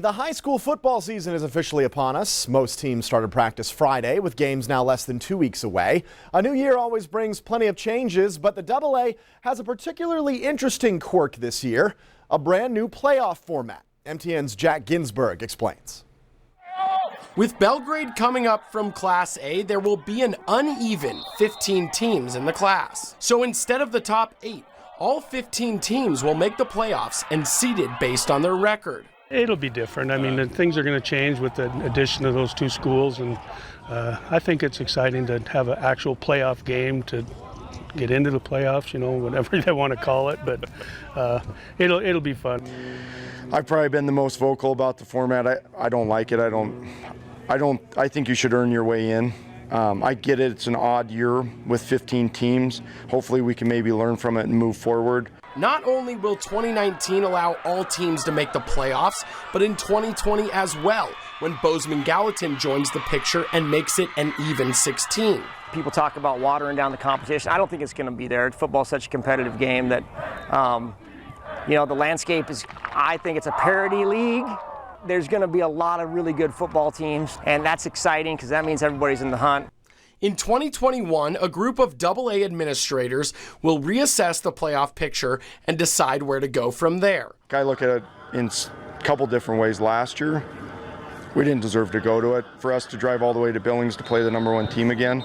the high school football season is officially upon us. Most teams started practice Friday, with games now less than 2 weeks away. A new year always brings plenty of changes, but the AA has a particularly interesting quirk this year, a brand new playoff format. MTN's Jack Ginsburg explains. With Belgrade coming up from Class A, there will be an uneven 15 teams in the class. So instead of the top 8, all 15 teams will make the playoffs and seeded based on their record. It'll be different. I mean, things are going to change with the addition of those two schools, and I think it's exciting to have an actual playoff game to get into the playoffs, you know, whatever they want to call it, but it'll be fun. I've probably been the most vocal about the format. I don't like it. I think you should earn your way in. I get it. It's an odd year with 15 teams. Hopefully we can maybe learn from it and move forward. Not only will 2019 allow all teams to make the playoffs, but in 2020 as well, when Bozeman Gallatin joins the picture and makes it an even 16. People talk about watering down the competition. I don't think it's going to be there. Football's such a competitive game that, the landscape is, I think it's a parity league. There's going to be a lot of really good football teams, and that's exciting because that means everybody's in the hunt. In 2021, a group of AA administrators will reassess the playoff picture and decide where to go from there. I look at it in a couple different ways. Last year, we didn't deserve to go to it. For us to drive all the way to Billings to play the #1 team again,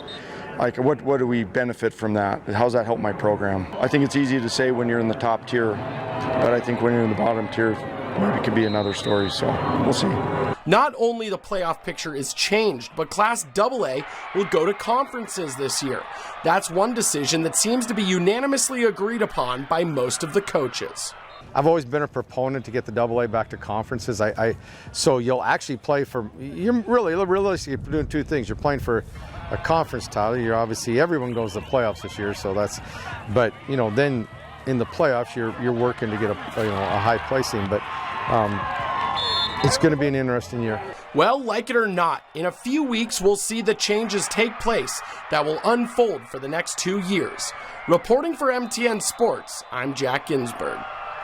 like what do we benefit from that? How's that help my program? I think it's easy to say when you're in the top tier, but I think when you're in the bottom tier, maybe it could be another story, so we'll see. Not only the playoff picture is changed, but Class AA will go to conferences this year. That's one decision that seems to be unanimously agreed upon by most of the coaches. I've always been a proponent to get the AA back to conferences. So you'll actually play for, you're realistically doing two things. You're playing for a conference title. You're obviously, everyone goes to the playoffs this year, so that's, but then in the playoffs, you're working to get a high placing, but it's going to be an interesting year. Well, like it or not, in a few weeks we'll see the changes take place that will unfold for the next 2 years. Reporting for MTN Sports, I'm Jack Ginsburg.